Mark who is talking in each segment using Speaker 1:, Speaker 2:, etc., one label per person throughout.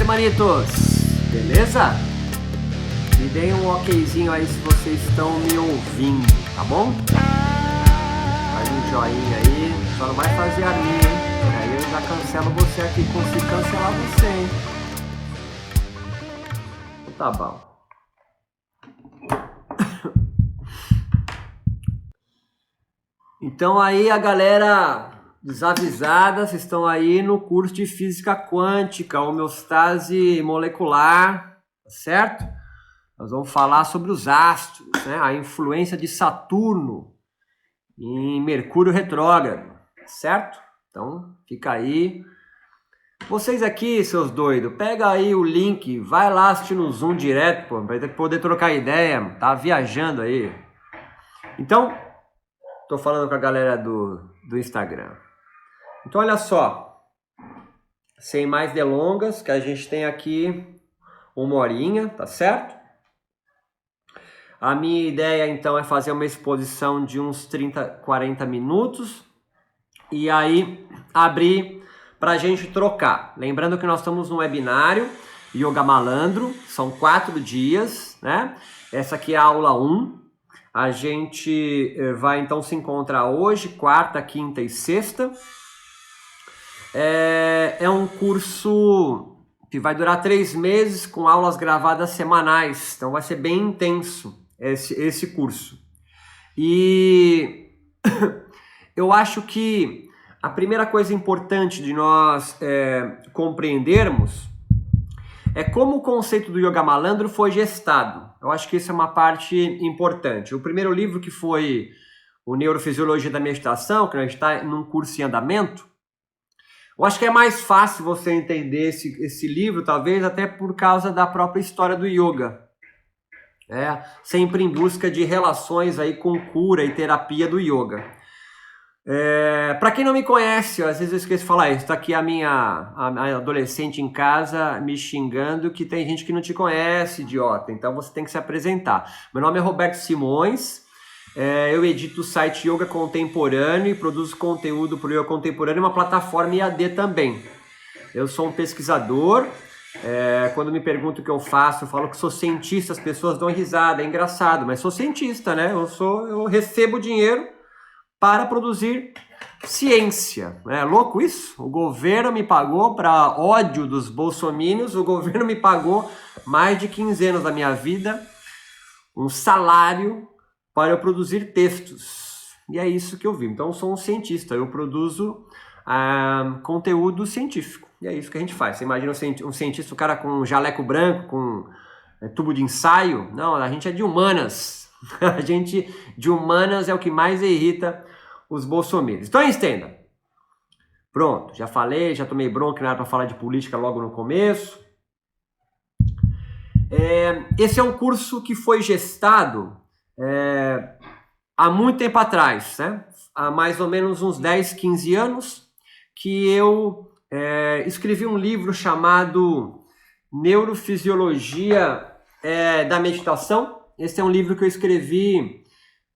Speaker 1: manitos? Beleza? Me deem um okzinho aí se vocês estão me ouvindo, tá bom? Faz um joinha aí, só não vai fazer a minha, hein? Aí eu já cancelo você aqui, consigo cancelar você, hein? Tá bom. Então aí a galera desavisada, vocês estão aí no curso de Física Quântica, homeostase molecular, tá certo? Nós vamos falar sobre os astros, né? A influência de Saturno em Mercúrio retrógrado, certo? Então fica aí. Vocês aqui, seus doidos, pega aí o link, vai lá assistir no Zoom direto, pô, pra poder trocar ideia, tá viajando aí. Então, tô falando com a galera do Instagram. Então, olha só, sem mais delongas, que a gente tem aqui 1 horinha, tá certo? A minha ideia, então, é fazer uma exposição de uns 30, 40 minutos e aí abrir para a gente trocar. Lembrando que nós estamos no webinário Yoga Malandro, são 4 dias, né? Essa aqui é a aula 1. A gente vai então se encontrar hoje, quarta, quinta e sexta. É um curso que vai durar 3 meses com aulas gravadas semanais. Então vai ser bem intenso esse curso. E eu acho que a primeira coisa importante de nós compreendermos é como o conceito do Yoga Malandro foi gestado. Eu acho que isso é uma parte importante. O primeiro livro, que foi o Neurofisiologia da Meditação, que a gente está num curso em andamento, eu acho que é mais fácil você entender esse livro, talvez até por causa da própria história do yoga. Sempre em busca de relações aí com cura e terapia do yoga. Para quem não me conhece, às vezes eu esqueço de falar isso, tá aqui a minha adolescente em casa me xingando que tem gente que não te conhece, idiota, então você tem que se apresentar. Meu nome é Roberto Simões, eu edito o site Yoga Contemporâneo e produzo conteúdo para o Yoga Contemporâneo, uma plataforma IAD também. Eu sou um pesquisador, quando me perguntam o que eu faço, eu falo que sou cientista, as pessoas dão risada, é engraçado, mas sou cientista, né? Eu recebo dinheiro para produzir ciência. É louco isso? O governo me pagou, para ódio dos bolsominions, o governo me pagou mais de 15 anos da minha vida, um salário para eu produzir textos. E é isso que eu vivo. Então eu sou um cientista, eu produzo conteúdo científico. E é isso que a gente faz. Você imagina um cientista, um cara com um jaleco branco, com tubo de ensaio? Não, a gente é de humanas. A gente de humanas é o que mais irrita os bolsominions. Então entenda. Pronto, já falei, já tomei bronca na hora para falar de política logo no começo. Esse é um curso que foi gestado há muito tempo atrás, né? Há mais ou menos uns 10, 15 anos, que eu escrevi um livro chamado Neurofisiologia da Meditação. Esse é um livro que eu escrevi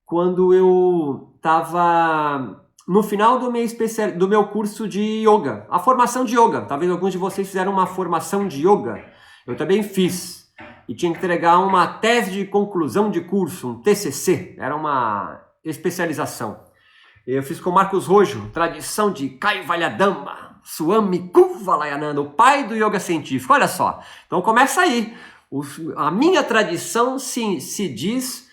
Speaker 1: quando eu estava no final do meu curso de yoga, a formação de yoga. Talvez alguns de vocês fizeram uma formação de yoga, eu também fiz. E tinha que entregar uma tese de conclusão de curso, um TCC, era uma especialização. Eu fiz com o Marcos Rojo, tradição de Kaivalyadhamma, Swami Kuvalayananda, o pai do yoga científico. Olha só, então começa aí. A minha tradição se diz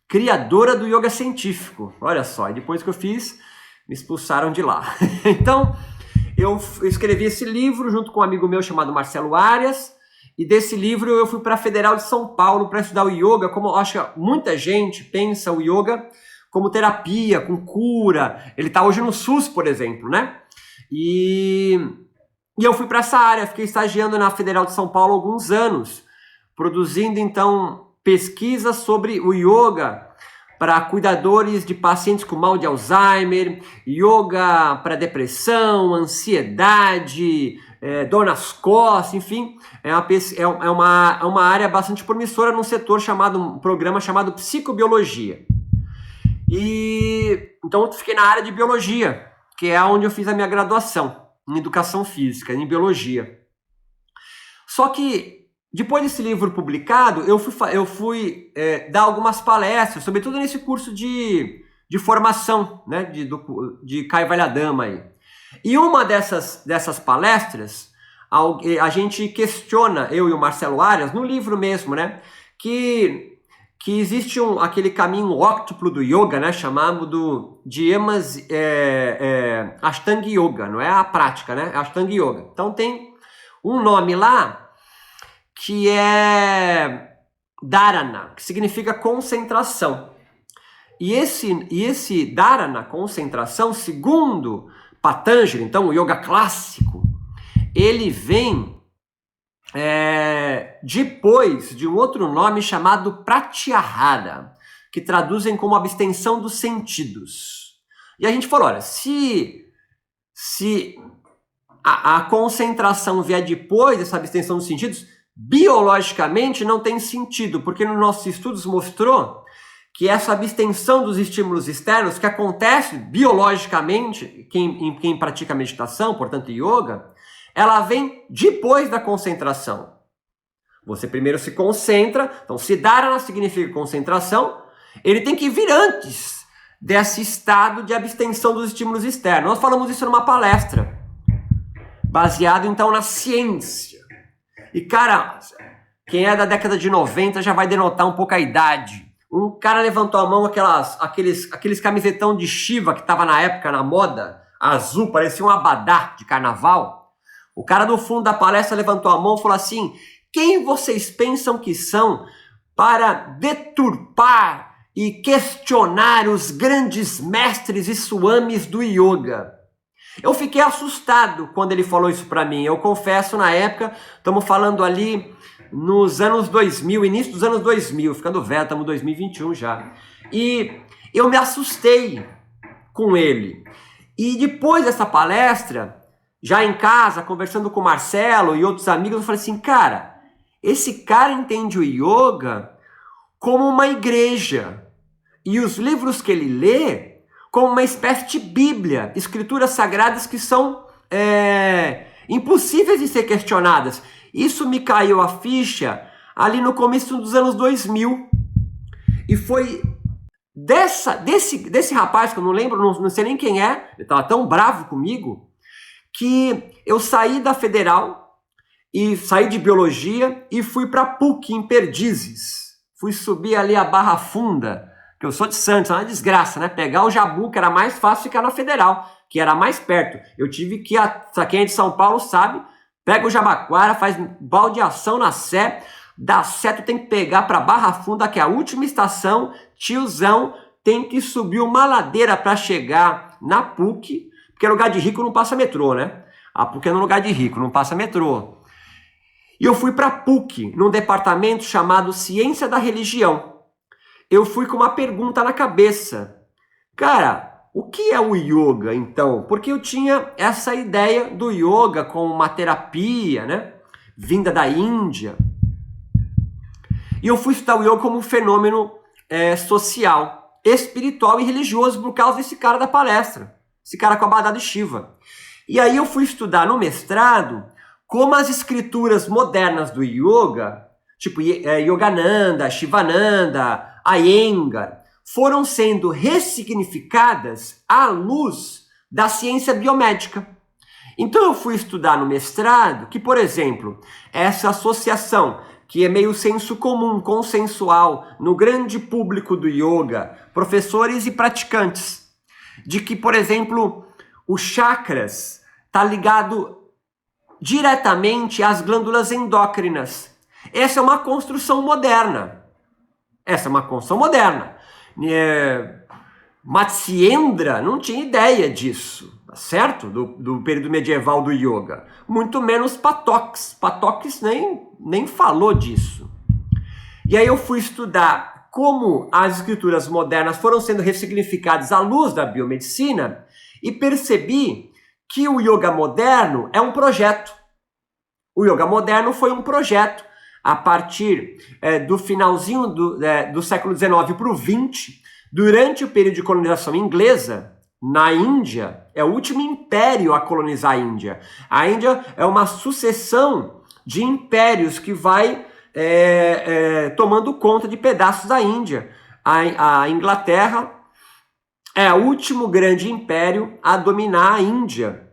Speaker 1: criadora do yoga científico. Olha só, e depois que eu fiz, me expulsaram de lá. Então, eu escrevi esse livro junto com um amigo meu chamado Marcelo Arias, e desse livro eu fui para a Federal de São Paulo para estudar o yoga, como eu acho que muita gente pensa o yoga como terapia, com cura. Ele está hoje no SUS, por exemplo, né? E eu fui para essa área, fiquei estagiando na Federal de São Paulo há alguns anos, produzindo então pesquisas sobre o yoga para cuidadores de pacientes com mal de Alzheimer, yoga para depressão, ansiedade, dor nas costas, enfim, é uma área bastante promissora num setor um programa chamado psicobiologia. E então eu fiquei na área de biologia, que é onde eu fiz a minha graduação, em educação física, em biologia. Só que, depois desse livro publicado, eu fui dar algumas palestras, sobretudo nesse curso de formação, né, de Caio Valhadama aí. E uma dessas palestras, a gente questiona, eu e o Marcelo Arias, no livro mesmo, né, que existe aquele caminho óctuplo do yoga, né, chamado de Yamas Ashtanga Yoga, não é a prática, né, é Ashtanga Yoga. Então tem um nome lá que é Dharana, que significa concentração. E esse Dharana, concentração, segundo Patanjali, então o yoga clássico, ele vem depois de um outro nome chamado Pratyahara, que traduzem como abstenção dos sentidos. E a gente falou, olha, se a concentração vier depois dessa abstenção dos sentidos, biologicamente não tem sentido, porque nos nossos estudos mostrou que essa abstenção dos estímulos externos, que acontece biologicamente, quem pratica meditação, portanto yoga, ela vem depois da concentração. Você primeiro se concentra, então se dharana significa concentração, ele tem que vir antes desse estado de abstenção dos estímulos externos. Nós falamos isso numa palestra, baseado então na ciência. E cara, quem é da década de 90 já vai denotar um pouco a idade. Um cara levantou a mão, aqueles camisetão de Shiva que estava na época na moda, azul, parecia um abadá de carnaval. O cara do fundo da palestra levantou a mão e falou assim: quem vocês pensam que são para deturpar e questionar os grandes mestres e swamis do yoga? Eu fiquei assustado quando ele falou isso para mim. Eu confesso, na época, estamos falando ali nos anos 2000, início dos anos 2000, ficando velho, estamos em 2021 já. E eu me assustei com ele. E depois dessa palestra, já em casa, conversando com o Marcelo e outros amigos, eu falei assim, cara, esse cara entende o yoga como uma igreja. E os livros que ele lê como uma espécie de Bíblia, escrituras sagradas que são impossíveis de ser questionadas. Isso me caiu a ficha ali no começo dos anos 2000. E foi desse rapaz, que eu não lembro, não sei nem quem é, ele estava tão bravo comigo, que eu saí da Federal, e saí de Biologia e fui para PUC, em Perdizes. Fui subir ali a Barra Funda, que eu sou de Santos, é uma desgraça, né? Pegar o Jabu, que era mais fácil ficar na Federal, que era mais perto. Eu tive que, quem é de São Paulo sabe, pega o Jabaquara, faz baldeação na Sé, da Sé tu tem que pegar para Barra Funda, que é a última estação, tiozão, tem que subir uma ladeira para chegar na PUC, porque lugar de rico não passa metrô, né? A PUC é no lugar de rico, não passa metrô. E eu fui para a PUC, num departamento chamado Ciência da Religião. Eu fui com uma pergunta na cabeça. Cara, o que é o yoga, então? Porque eu tinha essa ideia do yoga como uma terapia, né? Vinda da Índia. E eu fui estudar o yoga como um fenômeno social, espiritual e religioso por causa desse cara da palestra. Esse cara com a Abadá de Shiva. E aí eu fui estudar no mestrado como as escrituras modernas do yoga, tipo Yogananda, Shivananda, Iyengar, foram sendo ressignificadas à luz da ciência biomédica. Então eu fui estudar no mestrado que, por exemplo, essa associação, que é meio senso comum, consensual, no grande público do yoga, professores e praticantes, de que, por exemplo, os chakras está ligado diretamente às glândulas endócrinas. Essa é uma construção moderna. Matsyendra não tinha ideia disso, certo? Do período medieval do yoga. Muito menos Patox. Patox nem falou disso. E aí eu fui estudar como as escrituras modernas foram sendo ressignificadas à luz da biomedicina e percebi que o yoga moderno é um projeto. O yoga moderno foi um projeto a partir do finalzinho do século XIX para o XX, durante o período de colonização inglesa, na Índia, é o último império a colonizar a Índia. A Índia é uma sucessão de impérios que vai tomando conta de pedaços da Índia. A Inglaterra é o último grande império a dominar a Índia.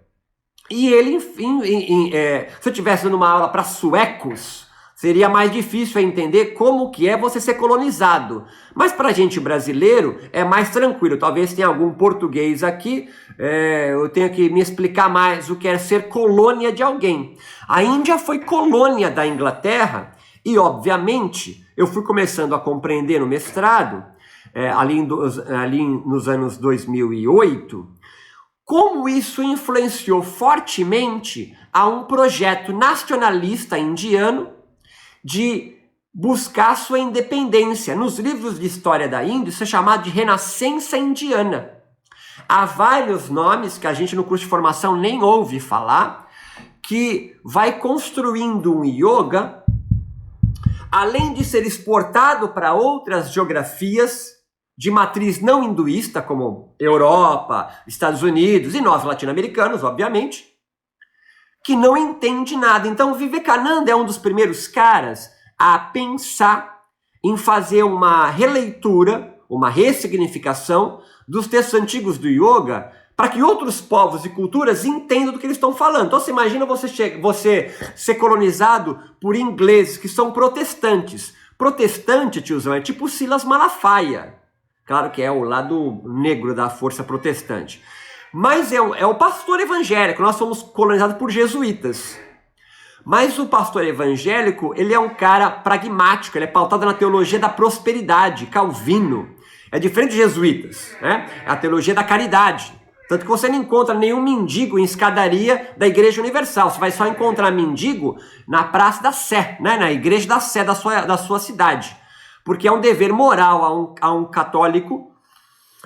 Speaker 1: E ele, enfim, se eu estivesse dando uma aula para suecos, seria mais difícil entender como que é você ser colonizado. Mas para a gente brasileiro é mais tranquilo. Talvez tenha algum português aqui, eu tenho que me explicar mais o que é ser colônia de alguém. A Índia foi colônia da Inglaterra e, obviamente, eu fui começando a compreender no mestrado, ali nos anos 2008, como isso influenciou fortemente a um projeto nacionalista indiano de buscar sua independência. Nos livros de história da Índia, isso é chamado de Renascença Indiana. Há vários nomes que a gente no curso de formação nem ouve falar, que vai construindo um yoga, além de ser exportado para outras geografias de matriz não hinduísta, como Europa, Estados Unidos e nós latino-americanos, obviamente, que não entende nada. Então, Vivekananda é um dos primeiros caras a pensar em fazer uma releitura, uma ressignificação dos textos antigos do yoga, para que outros povos e culturas entendam do que eles estão falando. Então, você imagina você ser colonizado por ingleses que são protestantes. Protestante, tiozão, é tipo Silas Malafaia. Claro que é o lado negro da força protestante. Mas é o pastor evangélico. Nós somos colonizados por jesuítas. Mas o pastor evangélico, ele é um cara pragmático, ele é pautado na teologia da prosperidade, Calvino. É diferente de jesuítas, né? É a teologia da caridade. Tanto que você não encontra nenhum mendigo em escadaria da Igreja Universal. Você vai só encontrar mendigo na Praça da Sé, né? Na Igreja da Sé da sua cidade. Porque é um dever moral a um católico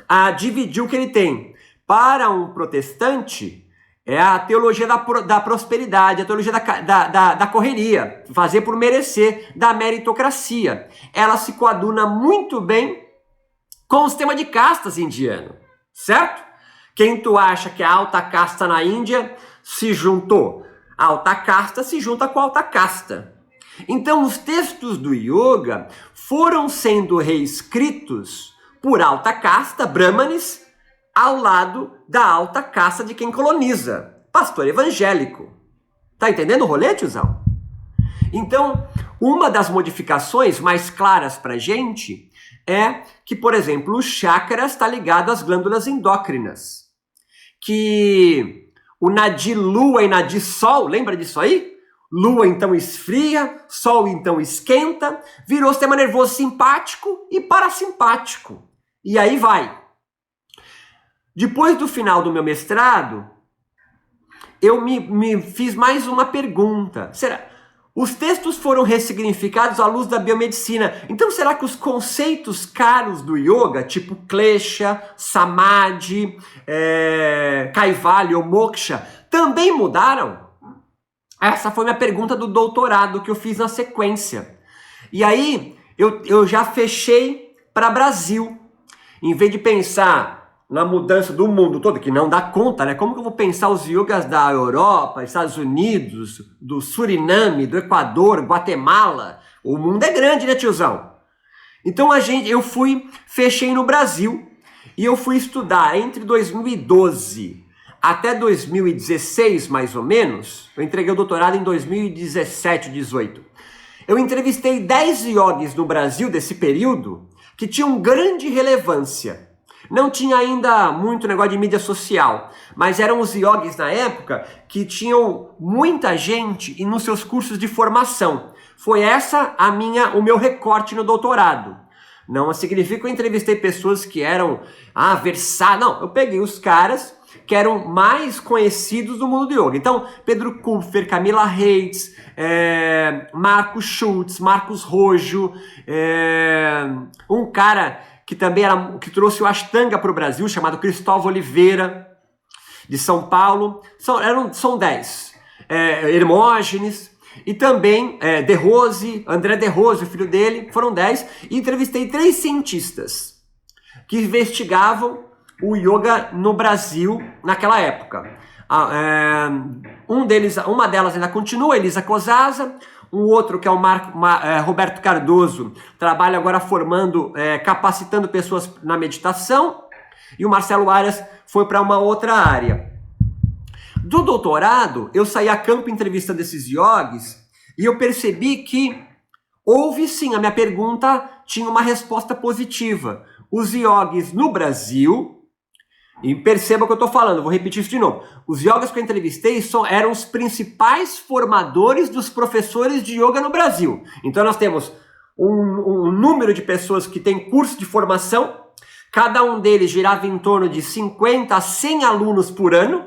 Speaker 1: a dividir o que ele tem. Para um protestante, é a teologia da prosperidade, a teologia da correria, fazer por merecer, da meritocracia. Ela se coaduna muito bem com o sistema de castas indiano, certo? Quem tu acha que é a alta casta na Índia se juntou? A alta casta se junta com a alta casta. Então, os textos do yoga foram sendo reescritos por alta casta, brahmanes, ao lado da alta casta de quem coloniza, pastor evangélico. Tá entendendo o rolê, tiozão? Então, uma das modificações mais claras pra gente é que, por exemplo, o chakras está ligado às glândulas endócrinas. Que o nadi lua e nadi sol, lembra disso aí? Lua então esfria, sol então esquenta, virou sistema nervoso simpático e parasimpático. E aí vai. Depois do final do meu mestrado, eu me fiz mais uma pergunta. Será? Os textos foram ressignificados à luz da biomedicina. Então, será que os conceitos caros do yoga, tipo klesha, samadhi, kaivalya ou moksha, também mudaram? Essa foi minha pergunta do doutorado que eu fiz na sequência. E aí, eu já fechei para Brasil. Em vez de pensar na mudança do mundo todo, que não dá conta, né? Como que eu vou pensar os yogas da Europa, Estados Unidos, do Suriname, do Equador, Guatemala? O mundo é grande, né, tiozão? Então fechei no Brasil e eu fui estudar entre 2012 até 2016, mais ou menos. Eu entreguei o doutorado em 2017, 18. Eu entrevistei 10 yogis no Brasil desse período que tinham grande relevância. Não tinha ainda muito negócio de mídia social, mas eram os yogis na época que tinham muita gente nos seus cursos de formação. Foi o meu recorte no doutorado. Não significa que eu entrevistei pessoas que eram versadas. Não, eu peguei os caras que eram mais conhecidos do mundo do yoga. Então, Pedro Kupfer, Camila Reitz, Marcos Schultz, Marcos Rojo, um cara que também que trouxe o Ashtanga para o Brasil, chamado Cristóvão Oliveira, de São Paulo. São 10. Hermógenes, e também De Rose, André De Rose, o filho dele, foram 10. E entrevistei 3 cientistas que investigavam o yoga no Brasil naquela época. Uma delas ainda continua, Elisa Cosasa. Um outro, que é o Roberto Cardoso, trabalha agora formando, capacitando pessoas na meditação. E o Marcelo Arias foi para uma outra área. Do doutorado, eu saí a campo entrevistando esses yogis e eu percebi que houve sim, a minha pergunta tinha uma resposta positiva. Os yogis no Brasil, e perceba o que eu estou falando, vou repetir isso de novo. Os yogis que eu entrevistei eram os principais formadores dos professores de yoga no Brasil. Então nós temos um número de pessoas que têm curso de formação, cada um deles girava em torno de 50 a 100 alunos por ano,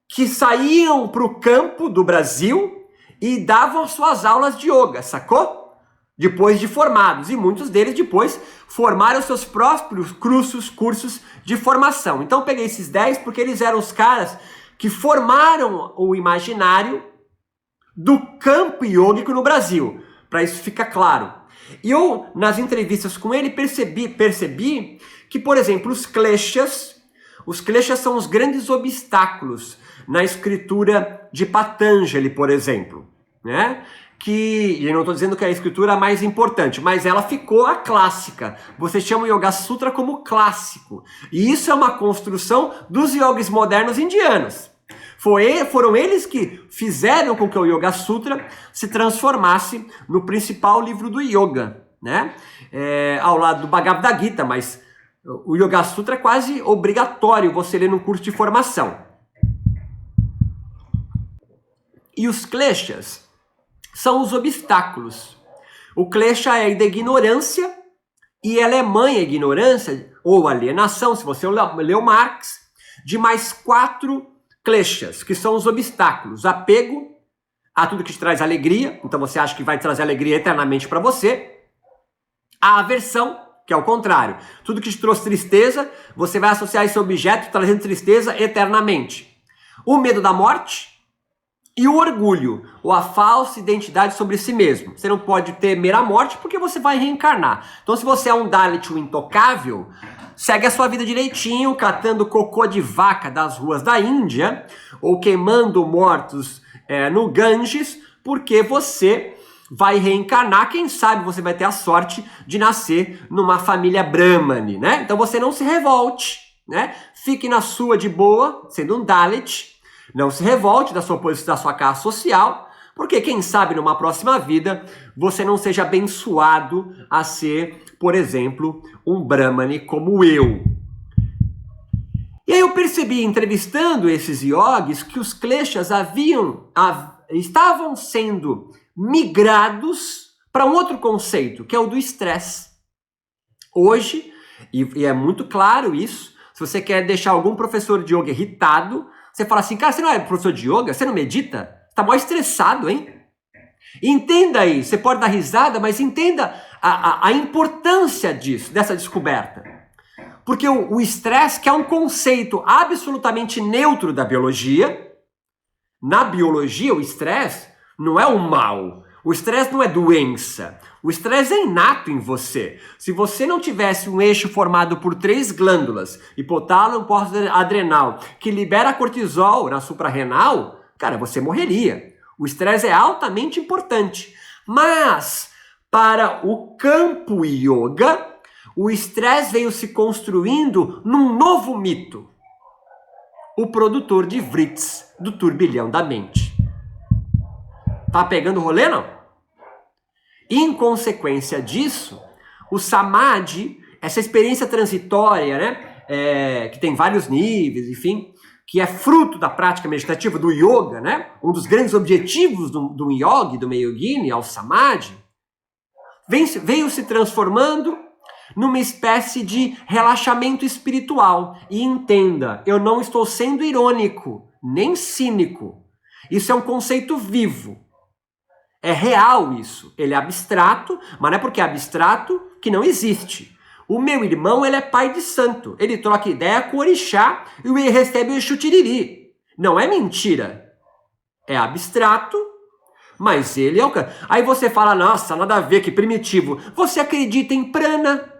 Speaker 1: que saíam para o campo do Brasil e davam suas aulas de yoga, sacou? Depois de formados, e muitos deles depois formaram seus próprios cursos de formação. Então eu peguei esses 10 porque eles eram os caras que formaram o imaginário do campo iógico no Brasil, para isso ficar claro. E eu, nas entrevistas com ele, percebi que, por exemplo, os kleshas são os grandes obstáculos na escritura de Patanjali, por exemplo, né? E eu não estou dizendo que é a escritura mais importante, mas ela ficou a clássica. Você chama o Yoga Sutra como clássico. E isso é uma construção dos yogis modernos indianos. Foram eles que fizeram com que o Yoga Sutra se transformasse no principal livro do yoga, né? Ao lado do Bhagavad Gita, mas o Yoga Sutra é quase obrigatório você ler num curso de formação. E os kleshas são os obstáculos. O klesha é da ignorância, e ela é mãe a ignorância, ou alienação, se você leu Marx, de mais 4 kleshas, que são os obstáculos. Apego a tudo que te traz alegria, então você acha que vai trazer alegria eternamente para você. A aversão, que é o contrário. Tudo que te trouxe tristeza, você vai associar esse objeto trazendo tristeza eternamente. O medo da morte e o orgulho, ou a falsa identidade sobre si mesmo. Você não pode temer a morte porque você vai reencarnar. Então, se você é um Dalit, um intocável, segue a sua vida direitinho, catando cocô de vaca das ruas da Índia, ou queimando mortos no Ganges, porque você vai reencarnar. Quem sabe você vai ter a sorte de nascer numa família Brahmani, né? Então você não se revolte, né? Fique na sua de boa, sendo um Dalit. Não se revolte da sua posição, da sua classe social, porque quem sabe numa próxima vida você não seja abençoado a ser, por exemplo, um Brahmani como eu. E aí eu percebi, entrevistando esses yogis, que os kleshas estavam sendo migrados para um outro conceito, que é o do estresse. Hoje, e é muito claro isso, se você quer deixar algum professor de yoga irritado, você fala assim, cara, você não é professor de yoga? Você não medita? Você tá mó estressado, hein? Entenda aí, você pode dar risada, mas entenda a importância disso, dessa descoberta. Porque o estresse, que é um conceito absolutamente neutro da biologia, na biologia o estresse não é um mal, o estresse não é doença, o estresse é inato em você. Se você não tivesse um eixo formado por 3 glândulas, hipotálamo, adrenal, que libera cortisol na suprarrenal, cara, você morreria. O estresse é altamente importante. Mas, para o campo yoga, o estresse veio se construindo num novo mito. O produtor de vrits, do turbilhão da mente. Tá pegando o rolê, não? Em consequência disso, o samadhi, essa experiência transitória, né, que tem vários níveis, enfim, que é fruto da prática meditativa do yoga, né, um dos grandes objetivos do yogi, do meio yogini, é o samadhi, veio se transformando numa espécie de relaxamento espiritual. E entenda, eu não estou sendo irônico, nem cínico. Isso é um conceito vivo. É real isso. Ele é abstrato, mas não é porque é abstrato que não existe. O meu irmão, ele é pai de santo. Ele troca ideia com o orixá e ele recebe o Exu Tiriri. Não é mentira. É abstrato, mas ele é o cara. Aí você fala, nossa, nada a ver, que primitivo. Você acredita em prana.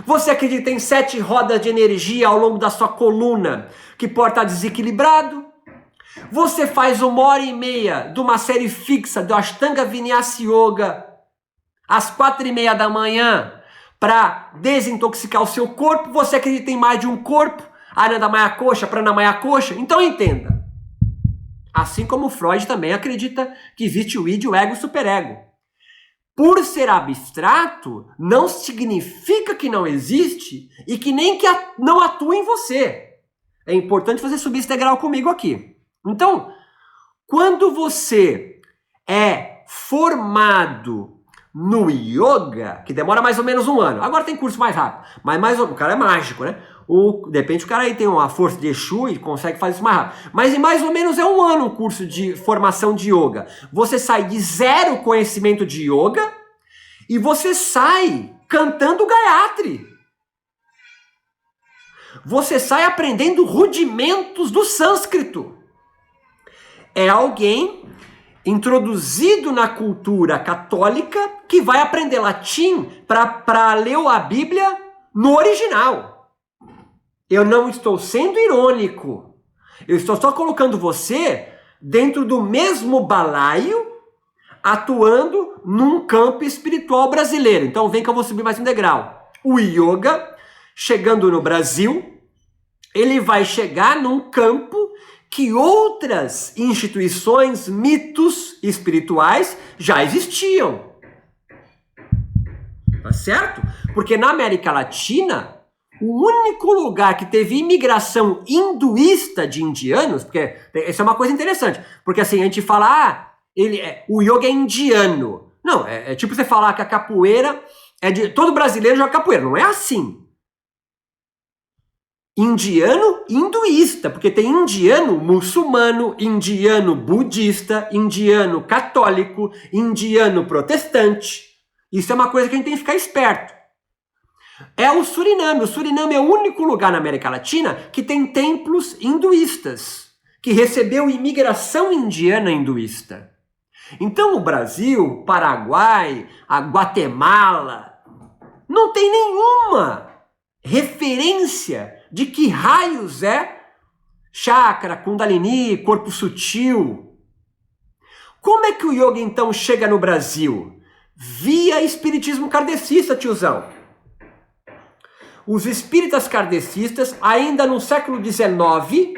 Speaker 1: Você acredita em 7 rodas de energia ao longo da sua coluna, que pode estar desequilibrado? Você faz 1h30 de uma série fixa do Ashtanga Vinyasa Yoga às 4h30 da manhã para desintoxicar o seu corpo? Você acredita em mais de um corpo? Anandamaya Kosha, Pranamaya Kosha? Então entenda. Assim como Freud também acredita que existe o id, o ego e o superego. Por ser abstrato, não significa que não existe e que nem que não atua em você. É importante você subir esse degrau comigo aqui. Então, quando você é formado no yoga, que demora mais ou menos 1 ano, agora tem curso mais rápido, mas o cara é mágico, né? De repente o cara aí tem uma força de Exu e consegue fazer isso mais rápido. Mas em mais ou menos é 1 ano o curso de formação de yoga. Você sai de 0 conhecimento de yoga e você sai cantando Gayatri. Você sai aprendendo rudimentos do sânscrito. É alguém introduzido na cultura católica que vai aprender latim para ler a Bíblia no original. Eu não estou sendo irônico. Eu estou só colocando você dentro do mesmo balaio, atuando num campo espiritual brasileiro. Então vem que eu vou subir mais um degrau. O yoga, chegando no Brasil, ele vai chegar num campo que outras instituições, mitos espirituais já existiam. Tá certo? Porque na América Latina, o único lugar que teve imigração hinduísta de indianos, porque essa é uma coisa interessante, porque assim, a gente fala, o yoga é indiano. Não, é tipo você falar que a capoeira é de... Todo brasileiro joga capoeira, não é assim. Indiano hinduísta, porque tem indiano muçulmano, indiano budista, indiano católico, indiano protestante. Isso é uma coisa que a gente tem que ficar esperto. É o Suriname. O Suriname é o único lugar na América Latina que tem templos hinduístas, que recebeu imigração indiana hinduísta. Então o Brasil, o Paraguai, a Guatemala, não tem nenhuma referência de que raios é chakra, kundalini, corpo sutil. Como é que o yoga então chega no Brasil? Via espiritismo kardecista, tiozão. Os espíritas kardecistas, ainda no século XIX,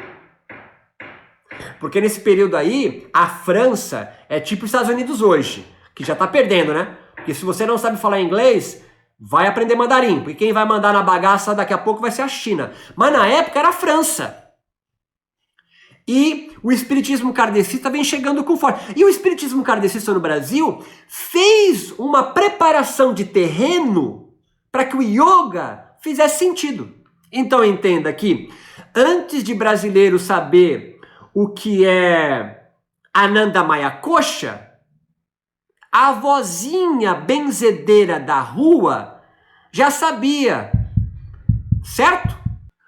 Speaker 1: porque nesse período aí, a França é tipo os Estados Unidos hoje, que já tá perdendo, né? Porque se você não sabe falar inglês, vai aprender mandarim, porque quem vai mandar na bagaça daqui a pouco vai ser a China. Mas na época era a França. E o espiritismo kardecista vem chegando com força. E o espiritismo kardecista no Brasil fez uma preparação de terreno para que o yoga fizesse sentido. Então entenda que antes de brasileiro saber o que é Anandamaya Kosha, a vozinha benzedeira da rua já sabia, certo?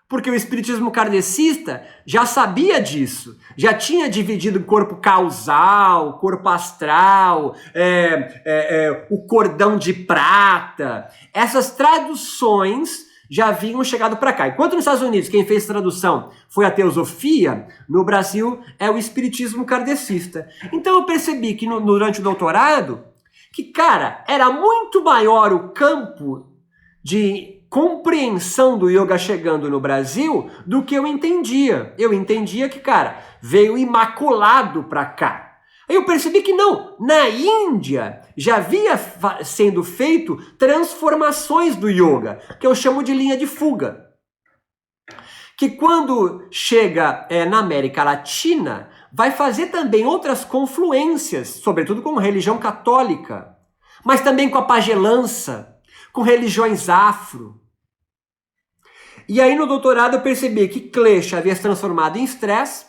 Speaker 1: Porque o espiritismo kardecista já sabia disso, já tinha dividido o corpo causal, corpo astral, o cordão de prata. Essas traduções já haviam chegado para cá. Enquanto nos Estados Unidos quem fez tradução foi a teosofia, no Brasil é o espiritismo kardecista. Então eu percebi que durante o doutorado, que, cara, era muito maior o campo de compreensão do yoga chegando no Brasil do que eu entendia. Eu entendia que, cara, veio imaculado para cá. Aí eu percebi que não, na Índia já havia sendo feito transformações do yoga, que eu chamo de linha de fuga. Que quando chega na América Latina, vai fazer também outras confluências, sobretudo com religião católica, mas também com a pagelança, com religiões afro. E aí no doutorado eu percebi que klesha havia se transformado em estresse,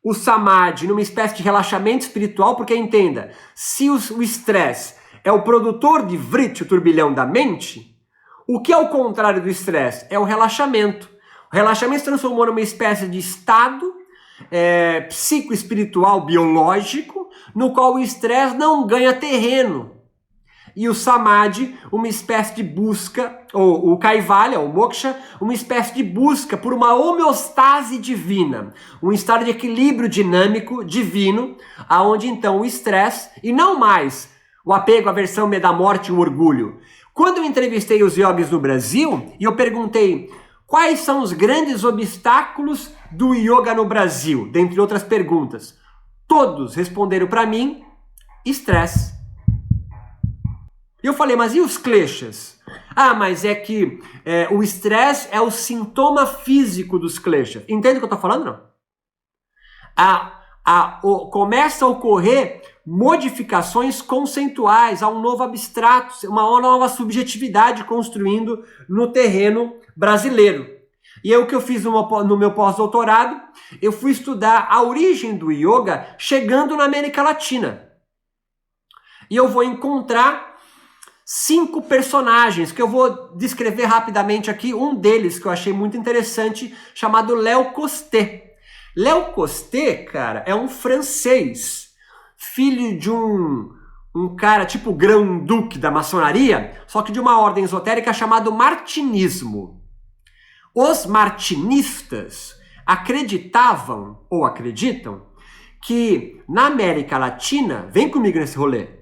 Speaker 1: o samadhi numa espécie de relaxamento espiritual, porque entenda, se o estresse é o produtor de vriti, o turbilhão da mente, o que é o contrário do estresse? É o relaxamento. O relaxamento se transformou numa espécie de estado psicoespiritual, biológico, no qual o estresse não ganha terreno. e o Samadhi, uma espécie de busca, ou o Kaivalya, o Moksha, uma espécie de busca por uma homeostase divina, um estado de equilíbrio dinâmico, divino, aonde então o estresse, e não mais o apego, a aversão, medo da morte e o orgulho. Quando eu entrevistei os yogis no Brasil, e eu perguntei quais são os grandes obstáculos do yoga no Brasil, dentre outras perguntas, todos responderam para mim, estresse. E eu falei, mas e os kleshas? Ah, mas é que o estresse é o sintoma físico dos kleshas. Entende o que eu estou falando, não? Começa a ocorrer modificações conceituais, há um novo abstrato, uma nova subjetividade construindo no terreno brasileiro. E é o que eu fiz no meu pós-doutorado, eu fui estudar a origem do yoga chegando na América Latina. E eu vou encontrar 5 personagens, que eu vou descrever rapidamente aqui, um deles que eu achei muito interessante, chamado Léo Costé. Léo Costé, cara, é um francês, filho de um cara tipo grão-duque da maçonaria, só que de uma ordem esotérica chamada martinismo. Os martinistas acreditavam, ou acreditam, que na América Latina, vem comigo nesse rolê,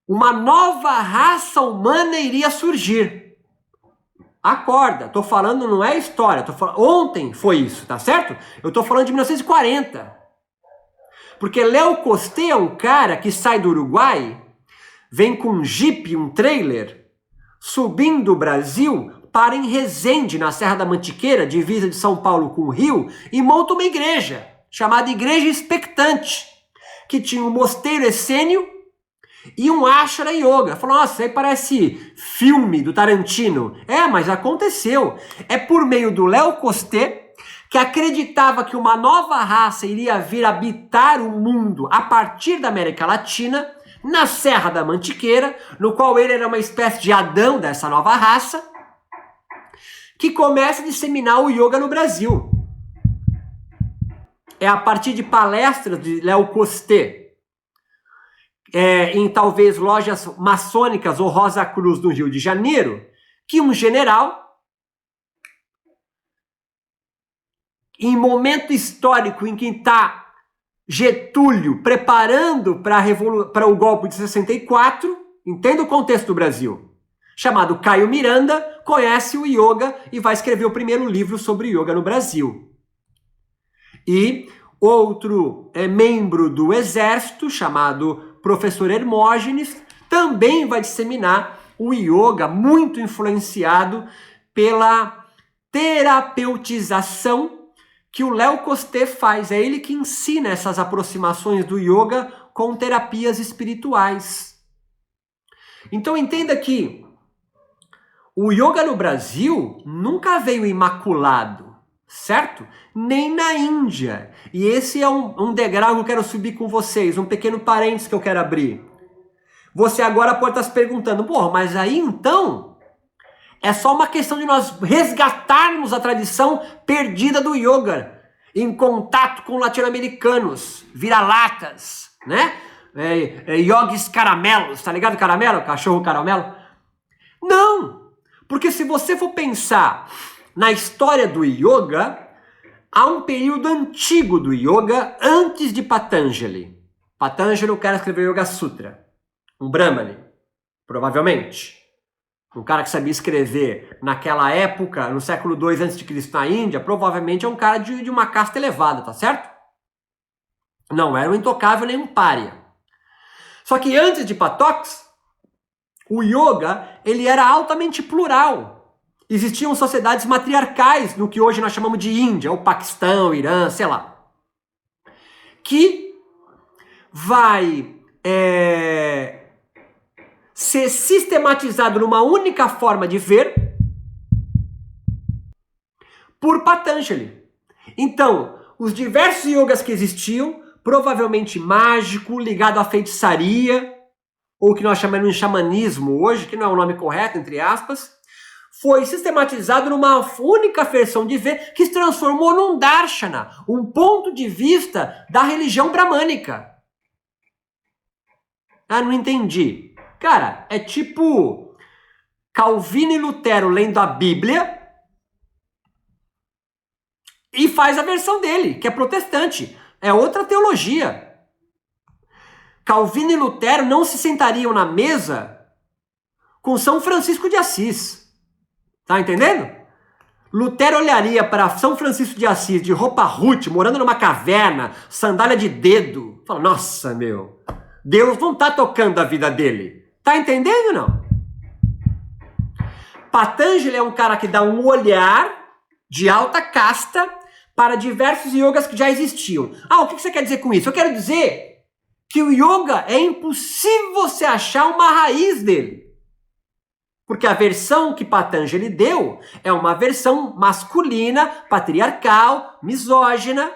Speaker 1: uma nova raça humana iria surgir. Acorda, tô falando, não é história, ontem foi isso, tá certo? Eu tô falando de 1940. Porque Léo Costé é um cara que sai do Uruguai, vem com um jipe, um trailer, subindo o Brasil, para em Resende, na Serra da Mantiqueira, divisa de São Paulo com o Rio, e monta uma igreja, chamada Igreja Expectante, que tinha um mosteiro essênio, e um ashra yoga. Falou, nossa, isso aí parece filme do Tarantino. Mas aconteceu. É por meio do Léo Costé, que acreditava que uma nova raça iria vir habitar o mundo a partir da América Latina, na Serra da Mantiqueira, no qual ele era uma espécie de Adão dessa nova raça, que começa a disseminar o yoga no Brasil. É a partir de palestras de Léo Costé, em talvez lojas maçônicas ou Rosa Cruz no Rio de Janeiro, que um general, em momento histórico em que está Getúlio preparando para o golpe de 64, entenda o contexto do Brasil, chamado Caio Miranda, conhece o yoga e vai escrever o primeiro livro sobre yoga no Brasil. E outro membro do exército, chamado professor Hermógenes, também vai disseminar o yoga, muito influenciado pela terapeutização que o Léo Costé faz. É ele que ensina essas aproximações do yoga com terapias espirituais. Então entenda que o yoga no Brasil nunca veio imaculado, certo? Nem na Índia. E esse é um degrau que eu quero subir com vocês, um pequeno parênteses que eu quero abrir. Você agora pode estar se perguntando, porra, mas aí então é só uma questão de nós resgatarmos a tradição perdida do yoga, em contato com latino-americanos, vira-latas, né? Yogis caramelos, tá ligado caramelo? Cachorro caramelo? Não! Porque se você for pensar na história do yoga, há um período antigo do yoga antes de Patanjali. Patanjali, o cara escreveu Yoga Sutra. Um Brahmane, provavelmente. Um cara que sabia escrever naquela época, no século II a.C. na Índia, provavelmente é um cara de uma casta elevada, tá certo? Não era um intocável nem um pária. Só que antes de Patox, o yoga ele era altamente plural. Existiam sociedades matriarcais no que hoje nós chamamos de Índia, ou Paquistão, Irã, sei lá. Que vai ser sistematizado numa única forma de ver por Patanjali. Então, os diversos yogas que existiam, provavelmente mágico, ligado à feitiçaria, ou que nós chamamos de xamanismo hoje, que não é o nome correto, entre aspas, foi sistematizado numa única versão de ver que se transformou num darshana, um ponto de vista da religião bramânica. Ah, não entendi. Cara, é tipo Calvino e Lutero lendo a Bíblia e faz a versão dele, que é protestante. É outra teologia. Calvino e Lutero não se sentariam na mesa com São Francisco de Assis. Tá entendendo? Lutero olharia para São Francisco de Assis de roupa Ruth, morando numa caverna, sandália de dedo. Fala, nossa, meu, Deus não tá tocando a vida dele. Tá entendendo, não? Patanjali é um cara que dá um olhar de alta casta para diversos yogas que já existiam. Ah, o que você quer dizer com isso? Eu quero dizer que o yoga é impossível você achar uma raiz dele. Porque a versão que Patanjali deu é uma versão masculina, patriarcal, misógina.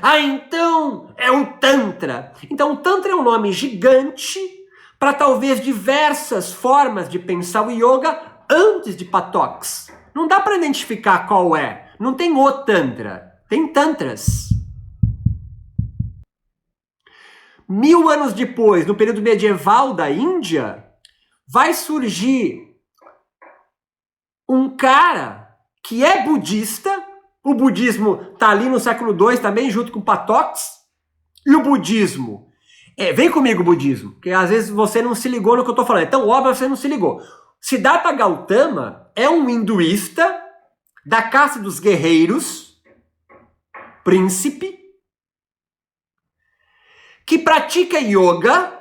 Speaker 1: Ah, então é o Tantra. Então o Tantra é um nome gigante para talvez diversas formas de pensar o yoga antes de Patox. Não dá para identificar qual é. Não tem o Tantra. Tem Tantras. 1000 anos depois, no período medieval da Índia, vai surgir um cara que é budista. O budismo está ali no século II também, junto com Patox. E o budismo... vem comigo, budismo, porque às vezes você não se ligou no que eu estou falando. É tão óbvio que você não se ligou. Siddhartha Gautama é um hinduísta da casta dos guerreiros, príncipe, que pratica yoga.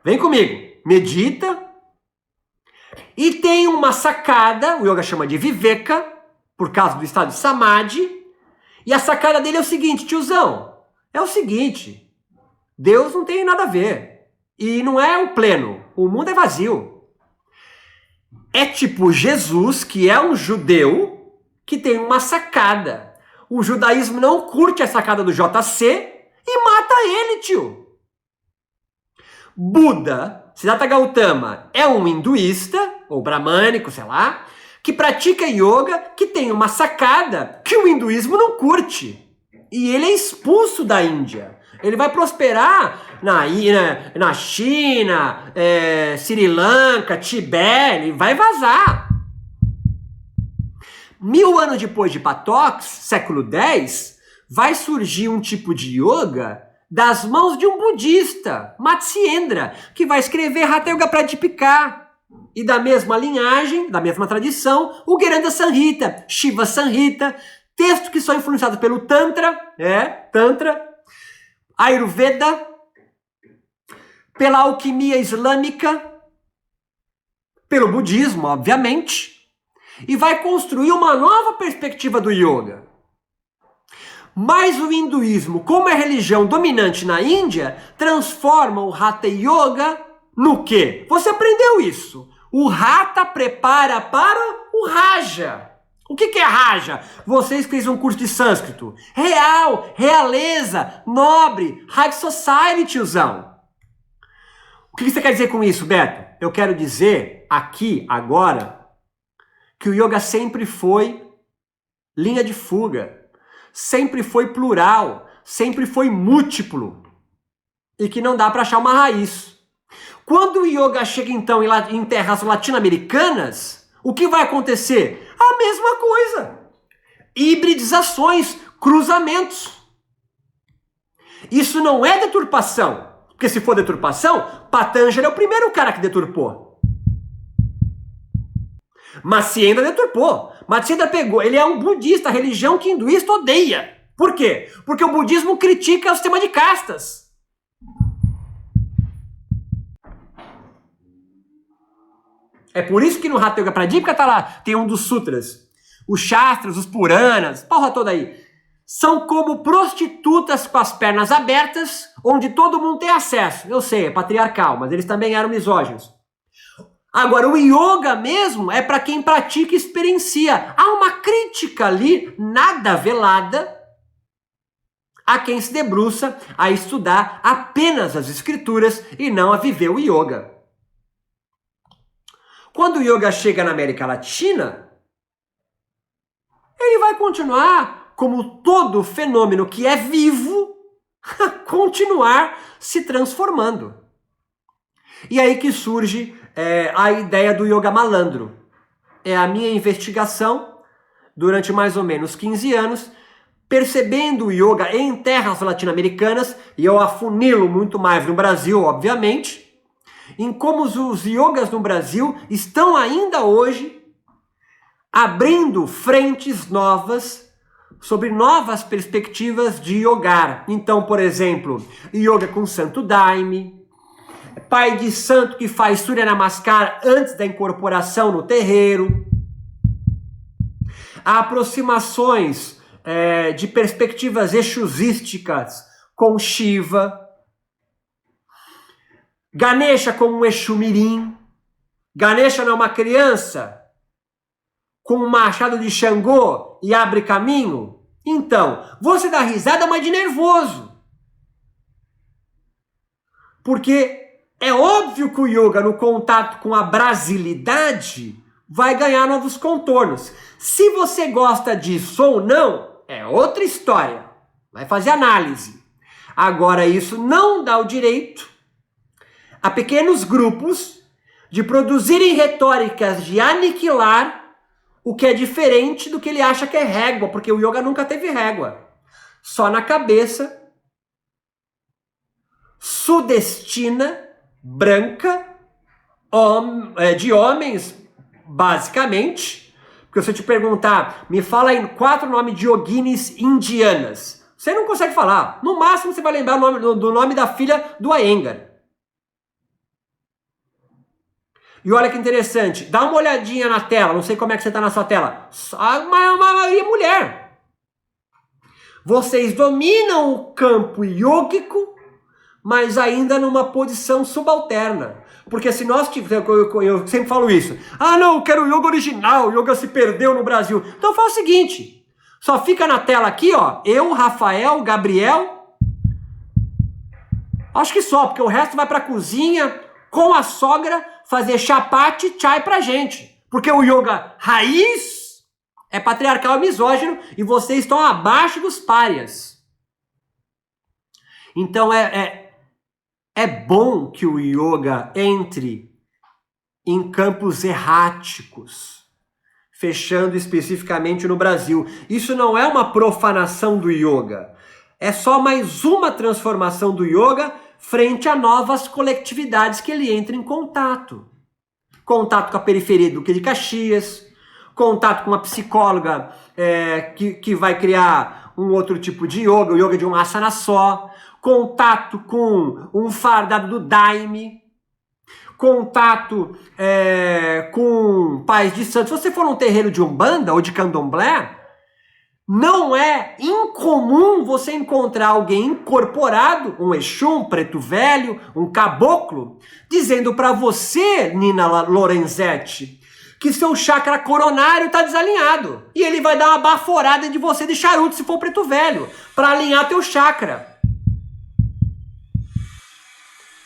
Speaker 1: Vem comigo. Medita. E tem uma sacada, o yoga chama de Viveka, por causa do estado de Samadhi. E a sacada dele é o seguinte, tiozão, é o seguinte, Deus não tem nada a ver. E não é o pleno, o mundo é vazio. É tipo Jesus, que é um judeu, que tem uma sacada. O judaísmo não curte a sacada do JC e mata ele, tio. Buda, Siddhartha Gautama, é um hinduísta, ou bramânico, sei lá, que pratica yoga, que tem uma sacada que o hinduísmo não curte. E ele é expulso da Índia. Ele vai prosperar na China, Sri Lanka, Tibete, ele vai vazar. 1000 anos depois de Patox, século X, vai surgir um tipo de yoga das mãos de um budista, Matsyendra, que vai escrever Hatha Yoga Pradipika. E da mesma linhagem, da mesma tradição, o Gheranda Samhita, Shiva Samhita, textos que são influenciados pelo Tantra, Ayurveda, pela alquimia islâmica, pelo budismo, obviamente, e vai construir uma nova perspectiva do yoga. Mas o hinduísmo, como é religião dominante na Índia, transforma o Hatha Yoga no quê? Você aprendeu isso. O Hatha prepara para o Raja. O que é Raja? Vocês que fez um curso de sânscrito. Real, realeza, nobre, high society, tiozão. O que você quer dizer com isso, Beto? Eu quero dizer aqui, agora, que o yoga sempre foi linha de fuga. Sempre foi plural, sempre foi múltiplo, e que não dá para achar uma raiz. Quando o yoga chega então em terras latino-americanas, o que vai acontecer? A mesma coisa. Hibridizações, cruzamentos. Isso não é deturpação, porque se for deturpação, Patanjali é o primeiro cara que deturpou. Matsyendra deturpou. Matsyendra pegou, ele é um budista, a religião que hinduísta odeia. Por quê? Porque o budismo critica o sistema de castas. É por isso que no Hatha Yoga Pradipika tá lá, tem um dos sutras. Os Shastras, os Puranas, porra toda aí. São como prostitutas com as pernas abertas, onde todo mundo tem acesso. Eu sei, é patriarcal, mas eles também eram misóginos. Agora, o yoga mesmo é para quem pratica e experiencia. Há uma crítica ali, nada velada, a quem se debruça a estudar apenas as escrituras e não a viver o yoga. Quando o yoga chega na América Latina, ele vai continuar, como todo fenômeno que é vivo, continuar se transformando. E aí que surge a ideia do yoga malandro. É a minha investigação durante mais ou menos 15 anos, percebendo o yoga em terras latino-americanas, e eu afunilo muito mais no Brasil, obviamente, em como os yogas no Brasil estão ainda hoje abrindo frentes novas sobre novas perspectivas de yogar. Então, por exemplo, yoga com Santo Daime, pai de santo que faz Surya Namaskar antes da incorporação no terreiro, há aproximações de perspectivas exusísticas com Shiva, Ganesha como um Exu Mirim. Ganesha não é uma criança com um machado de Xangô e abre caminho? Então, você dá risada, mas de nervoso. Porque é óbvio que o yoga, no contato com a brasilidade, vai ganhar novos contornos. Se você gosta disso ou não, é outra história. Vai fazer análise. Agora, isso não dá o direito a pequenos grupos de produzirem retóricas de aniquilar o que é diferente do que ele acha que é régua, porque o yoga nunca teve régua. Só na cabeça sudestina, branca, de homens, basicamente. Porque se eu te perguntar, me fala aí 4 nomes de yoginis indianas, você não consegue falar. No máximo você vai lembrar do nome da filha do Iyengar. E olha que interessante, dá uma olhadinha na tela, não sei como é que você está na sua tela. A maioria é mulher. Vocês dominam o campo yógico, mas ainda numa posição subalterna. Porque se nós tivermos, eu sempre falo isso, não, eu quero o yoga original, o yoga se perdeu no Brasil. Então faz o seguinte, só fica na tela aqui, ó, eu, Rafael, Gabriel, acho que só, porque o resto vai pra cozinha com a sogra fazer chapati, chai pra gente. Porque o yoga raiz é patriarcal e misógino e vocês estão abaixo dos párias. Então é bom que o yoga entre em campos erráticos, fechando especificamente no Brasil. Isso não é uma profanação do yoga, é só mais uma transformação do yoga frente a novas coletividades que ele entra em contato. Contato com a periferia do Duque de Caxias, contato com uma psicóloga que vai criar um outro tipo de yoga, o yoga de um asana só, contato com um fardado do Daime, contato com pais de santos. Se você for num terreiro de Umbanda ou de Candomblé, não é incomum você encontrar alguém incorporado, um Exu, um preto velho, um caboclo, dizendo para você, Nina Lorenzetti, que seu chakra coronário está desalinhado. E ele vai dar uma baforada de você de charuto, se for preto velho, para alinhar teu chakra.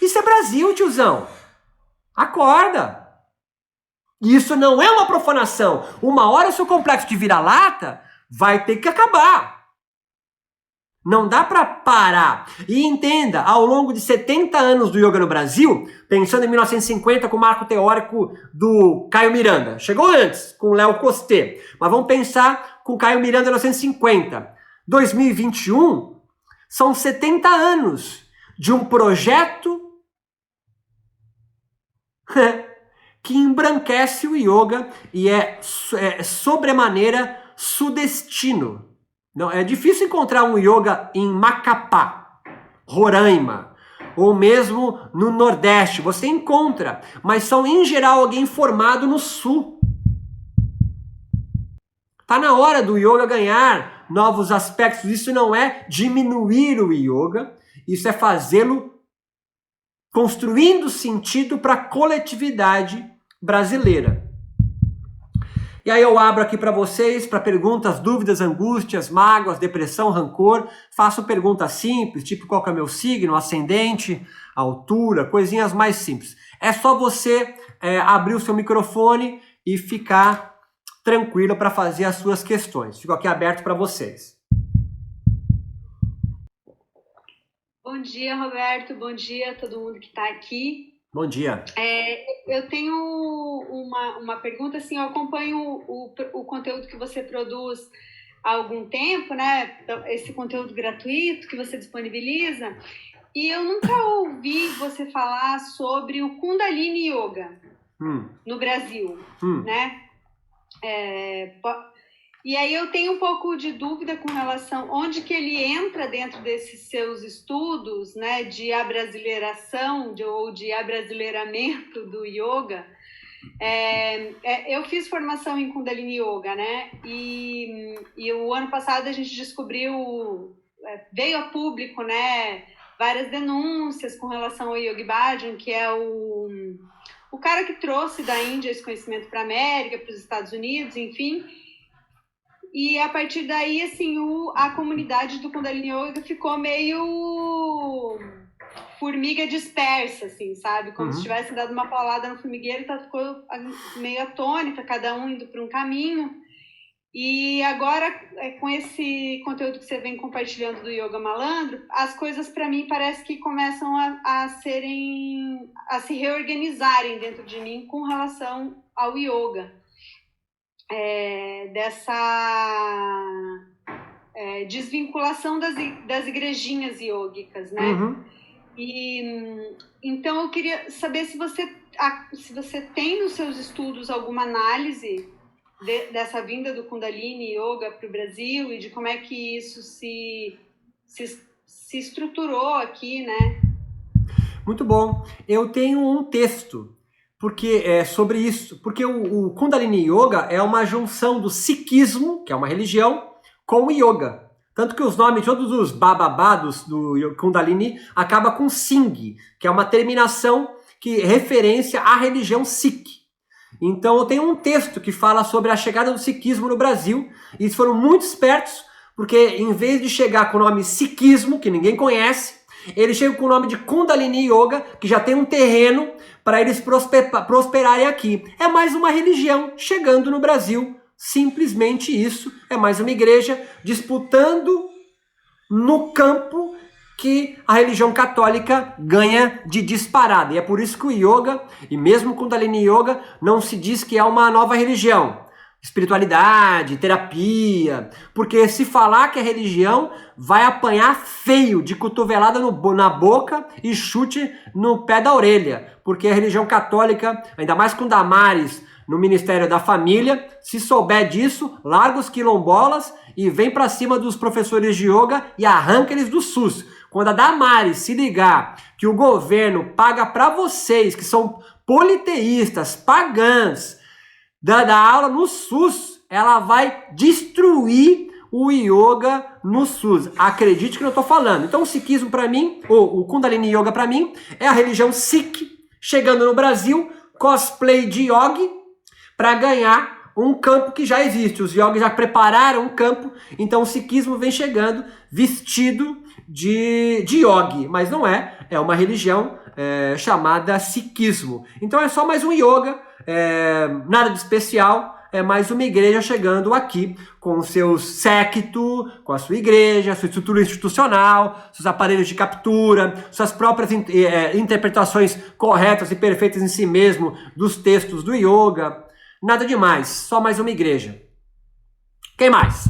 Speaker 1: Isso é Brasil, tiozão. Acorda. Isso não é uma profanação. Uma hora o seu complexo de vira-lata vai ter que acabar. Não dá para parar. E entenda, ao longo de 70 anos do yoga no Brasil, pensando em 1950 com o marco teórico do Caio Miranda. Chegou antes, com o Léo Costé. Mas vamos pensar com o Caio Miranda em 1950. 2021 são 70 anos de um projeto que embranquece o yoga e é sobremaneira sudestino. Não, é difícil encontrar um yoga em Macapá, Roraima, ou mesmo no Nordeste. Você encontra, mas são em geral alguém formado no Sul. Tá na hora do yoga ganhar novos aspectos. Isso não é diminuir o yoga, isso é fazê-lo construindo sentido para a coletividade brasileira. E aí eu abro aqui para vocês, para perguntas, dúvidas, angústias, mágoas, depressão, rancor. Faço perguntas simples, tipo qual que é o meu signo, ascendente, altura, coisinhas mais simples. É só você abrir o seu microfone e ficar tranquilo para fazer as suas questões. Fico aqui aberto para vocês.
Speaker 2: Bom dia, Roberto. Bom dia a todo mundo que está aqui.
Speaker 1: Bom dia.
Speaker 2: Eu tenho uma pergunta, assim, eu acompanho o conteúdo que você produz há algum tempo, né? Esse conteúdo gratuito que você disponibiliza, e eu nunca ouvi você falar sobre o Kundalini Yoga no Brasil, né? E aí eu tenho um pouco de dúvida com relação onde que ele entra dentro desses seus estudos, né, de abrasileiração ou de abrasileiramento do yoga. Eu fiz formação em Kundalini Yoga, né, e o ano passado a gente descobriu, veio a público, né, várias denúncias com relação ao Yogi Bhajan, que é o cara que trouxe da Índia esse conhecimento para a América, para os Estados Unidos, enfim. E a partir daí, assim, a comunidade do Kundalini Yoga ficou meio formiga dispersa, assim, sabe? Como se tivesse dado uma paulada no formigueiro, então ficou meio atônita, cada um indo para um caminho. E agora, com esse conteúdo que você vem compartilhando do Yoga Malandro, as coisas para mim parece que começam a se reorganizarem dentro de mim com relação ao yoga. Dessa desvinculação das igrejinhas iógicas, né? Então eu queria saber se você tem nos seus estudos alguma análise dessa vinda do Kundalini Yoga para o Brasil e de como é que isso se estruturou aqui, né?
Speaker 1: Muito bom. Eu tenho um texto sobre isso, porque o Kundalini Yoga é uma junção do Sikhismo, que é uma religião, com o Yoga. Tanto que os nomes de todos os bababados do Kundalini acaba com Singh, que é uma terminação que referência à religião Sikh. Então eu tenho um texto que fala sobre a chegada do Sikhismo no Brasil, e eles foram muito espertos, porque em vez de chegar com o nome Sikhismo, que ninguém conhece, eles chegam com o nome de Kundalini Yoga, que já tem um terreno para eles prosperarem aqui. É mais uma religião chegando no Brasil, simplesmente isso. É mais uma igreja disputando no campo que a religião católica ganha de disparada. E é por isso que o yoga, e mesmo o Kundalini Yoga, não se diz que é uma nova religião. Espiritualidade, terapia, porque se falar que é religião, vai apanhar feio de cotovelada na boca e chute no pé da orelha, porque a religião católica, ainda mais com Damares no Ministério da Família, se souber disso, larga os quilombolas e vem para cima dos professores de yoga e arranca eles do SUS. Quando a Damares se ligar que o governo paga para vocês, que são politeístas, pagãs, da aula no SUS, ela vai destruir o yoga no SUS. Acredite que eu estou falando. Então o Sikhismo para mim, ou o Kundalini Yoga para mim, é a religião Sikh chegando no Brasil, cosplay de yogi, para ganhar um campo que já existe. Os yogis já prepararam um campo, então o Sikhismo vem chegando vestido de yogi, mas não é uma religião chamada Sikhismo. Então é só mais um yoga, nada de especial, é mais uma igreja chegando aqui com o seu séquito, com a sua igreja, sua estrutura institucional, seus aparelhos de captura, suas próprias interpretações corretas e perfeitas em si mesmo dos textos do yoga. Nada demais, só mais uma igreja. Quem mais?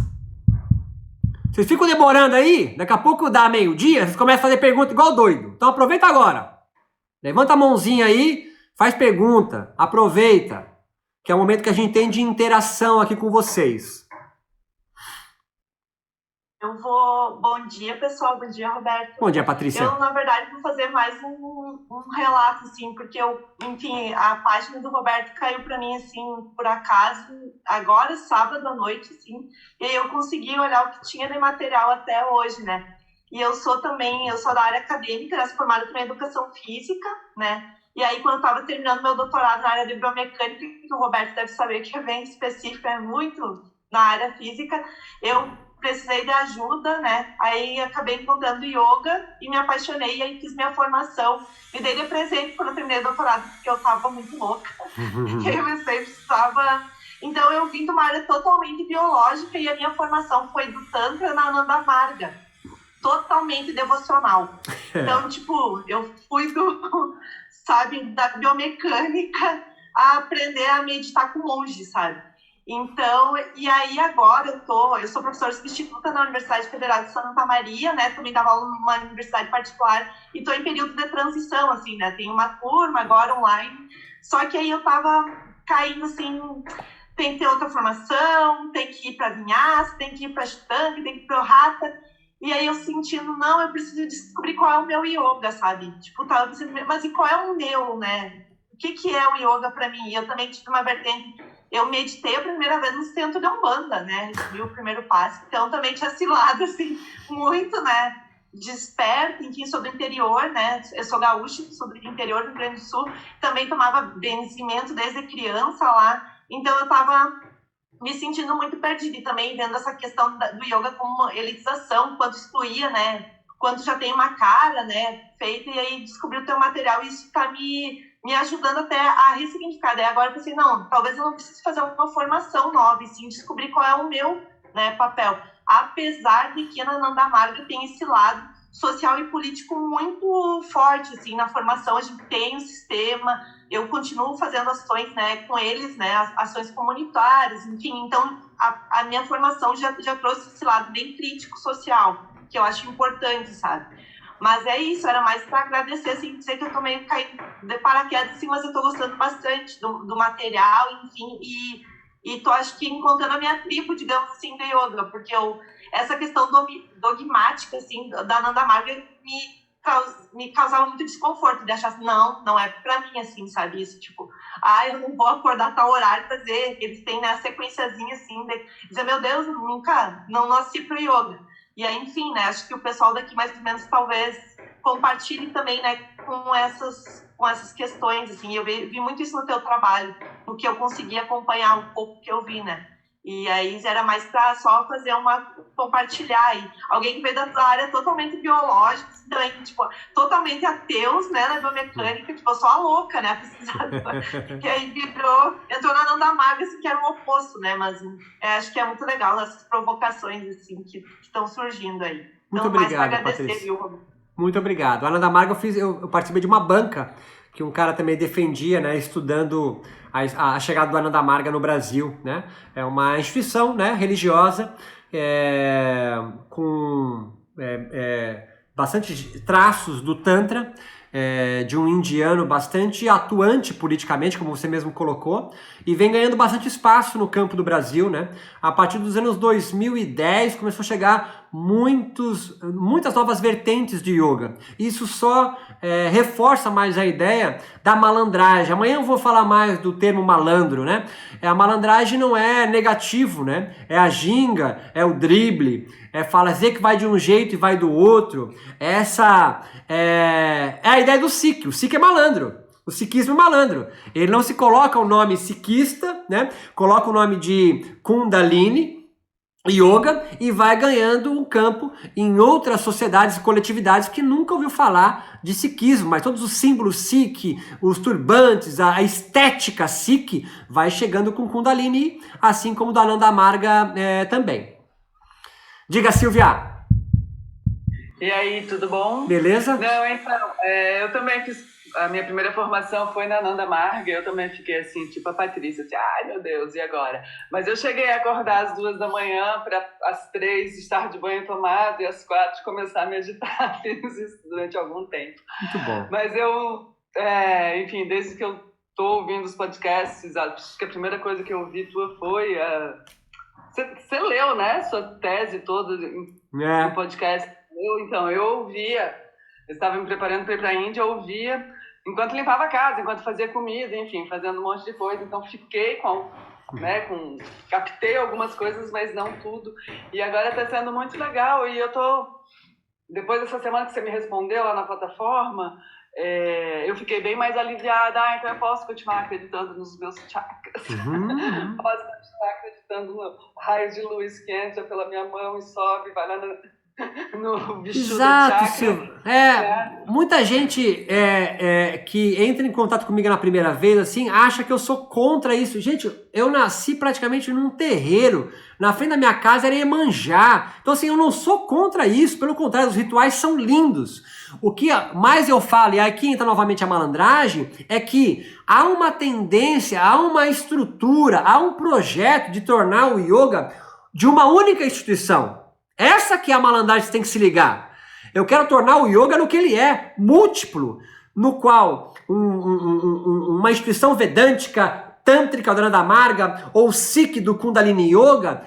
Speaker 1: Vocês ficam demorando aí? Daqui a pouco dá meio-dia, vocês começam a fazer pergunta igual doido. Então aproveita agora. Levanta a mãozinha aí, faz pergunta, aproveita, que é o momento que a gente tem de interação aqui com vocês.
Speaker 3: Bom dia, pessoal. Bom dia, Roberto.
Speaker 1: Bom dia, Patrícia.
Speaker 3: Eu, na verdade, vou fazer mais um relato, assim, porque enfim, a página do Roberto caiu para mim, assim, por acaso, agora, sábado à noite, assim, e aí eu consegui olhar o que tinha de material até hoje, né? E eu sou da área acadêmica, eu sou formada em educação física, né? E aí, quando eu estava terminando meu doutorado na área de biomecânica, que o Roberto deve saber que é bem específico, é muito na área física, eu precisei de ajuda, né? Aí acabei encontrando yoga e me apaixonei, e aí fiz minha formação. Me dei de presente quando eu terminei o doutorado, porque eu estava muito louca. E aí eu sempre precisava... Então eu vim de uma área totalmente biológica e a minha formação foi do Tantra na Ananda Marga. Totalmente devocional. Então, tipo, eu fui sabe, da biomecânica a aprender a meditar com monge, sabe? Então, e aí agora eu sou professora substituta na Universidade Federal de Santa Maria, né? Também dava aula numa universidade particular e estou em período de transição, assim, né? Tem uma turma agora online, só que aí eu tava caindo, assim, tem que ter outra formação, tem que ir para Vinhaça, tem que ir para Ashtanga, tem que ir para Rata. E aí eu sentindo, não, eu preciso descobrir qual é o meu yoga, sabe? Tipo, tava pensando, mas e qual é o meu, né? O que é o yoga para mim? E eu também tive uma vertente, eu meditei a primeira vez no centro de Umbanda, né? Recebi o primeiro passo, então também tinha esse lado, assim, muito, né? Desperto, enfim, sou do interior, né? Eu sou gaúcha, sou do interior do Rio Grande do Sul, também tomava benzimento desde criança lá, então eu tava me sentindo muito perdida e também vendo essa questão do yoga como uma elitização, quanto excluía, né? Quanto já tem uma cara, né? Feita, e aí descobri o teu material e isso está me ajudando até a ressignificar. Daí agora eu pensei, não, talvez eu não precise fazer uma formação nova, e sim descobrir qual é o meu, né, papel. Apesar de que na Ananda Marga tem esse lado social e político muito forte, assim, na formação a gente tem um sistema, eu continuo fazendo ações, né, com eles, né, ações comunitárias, enfim, então a minha formação já trouxe esse lado bem crítico social, que eu acho importante, sabe? Mas é isso, era mais para agradecer, assim, dizer que eu tô meio caindo de paraquedas, assim, mas eu tô gostando bastante do material, enfim, e tô, acho que, encontrando a minha tribo, digamos assim, de yoga, porque essa questão dogmática, assim, da Ananda Marga me causava muito desconforto, de achar assim, não é pra mim, assim, sabe, isso, tipo, eu não vou acordar tal horário pra fazer, eles têm, né, a sequenciazinha, assim, de dizer, meu Deus, não nasci pro yoga. E aí, enfim, né, acho que o pessoal daqui mais ou menos talvez compartilhe também, né, com essas questões, assim, eu vi muito isso no teu trabalho, no que eu consegui acompanhar um pouco que eu vi, né, e aí era mais para só fazer compartilhar aí, alguém que veio da área totalmente biológica, também, tipo, totalmente ateus, né, na biomecânica, tipo, só a louca, né, a pesquisadora, que aí entrou na Ananda Marga, assim, que era o oposto, né, mas acho que é muito legal essas provocações, assim, que estão surgindo aí.
Speaker 1: Muito
Speaker 3: então,
Speaker 1: obrigado,
Speaker 3: mais para agradecer,
Speaker 1: Patrícia.
Speaker 3: viu?
Speaker 1: Muito obrigado. A Ananda Marga eu participei de uma banca que um cara também defendia, né, estudando a chegada do Ananda Marga no Brasil, né? É uma instituição, né, religiosa com bastante traços do Tantra, de um indiano bastante atuante politicamente, como você mesmo colocou, e vem ganhando bastante espaço no campo do Brasil, né? A partir dos anos 2010 começou a chegar muitas novas vertentes de yoga. Isso só reforça mais a ideia da malandragem. Amanhã eu vou falar mais do termo malandro, né? A malandragem não é negativo, né? É a ginga, é o drible, dizer que vai de um jeito e vai do outro. Essa é a ideia do Sikh. O Sikh é malandro. O sikhismo é malandro. Ele não se coloca o nome sikhista, né? Coloca o nome de Kundalini Yoga e vai ganhando um campo em outras sociedades e coletividades que nunca ouviu falar de sikhismo, mas todos os símbolos Sikh, os turbantes, a estética Sikh vai chegando com Kundalini, assim como o da Ananda Marga também. Diga, Silvia.
Speaker 4: E aí, tudo bom?
Speaker 1: Beleza?
Speaker 4: Não, então, eu também fiz, a minha primeira formação foi na Ananda Marga, eu também fiquei assim, tipo a Patrícia, assim, ai meu Deus, e agora? Mas eu cheguei a acordar às 2 da manhã para às 3 estar de banho tomado e às 4 começar a meditar, fiz isso durante algum tempo.
Speaker 1: Muito bom.
Speaker 4: Mas enfim, desde que eu tô ouvindo os podcasts, acho que a primeira coisa que eu ouvi tua foi... Você leu, né, sua tese toda no podcast? Eu ouvia, eu estava me preparando para ir para a Índia, eu ouvia enquanto limpava a casa, enquanto fazia comida, enfim, fazendo um monte de coisa. Então fiquei captei algumas coisas, mas não tudo. E agora está sendo muito legal. E depois dessa semana que você me respondeu lá na plataforma, eu fiquei bem mais aliviada. Então eu posso continuar acreditando nos meus chakras. Posso continuar acreditando no raio de luz que entra pela minha mão e sobe, vai lá no bicho
Speaker 1: Exato,
Speaker 4: do chakra.
Speaker 1: Muita gente que entra em contato comigo na primeira vez, assim, acha que eu sou contra isso. Gente, eu nasci praticamente num terreiro. Na frente da minha casa era Iemanjá. Então, assim, eu não sou contra isso. Pelo contrário, os rituais são lindos. O que mais eu falo, e aqui entra novamente a malandragem, é que há uma tendência, há uma estrutura, há um projeto de tornar o yoga de uma única instituição. Essa que é a malandragem que você tem que se ligar. Eu quero tornar o yoga no que ele é, múltiplo, no qual uma instituição vedântica, tântrica, da Nanda Marga, ou Sikh do Kundalini Yoga,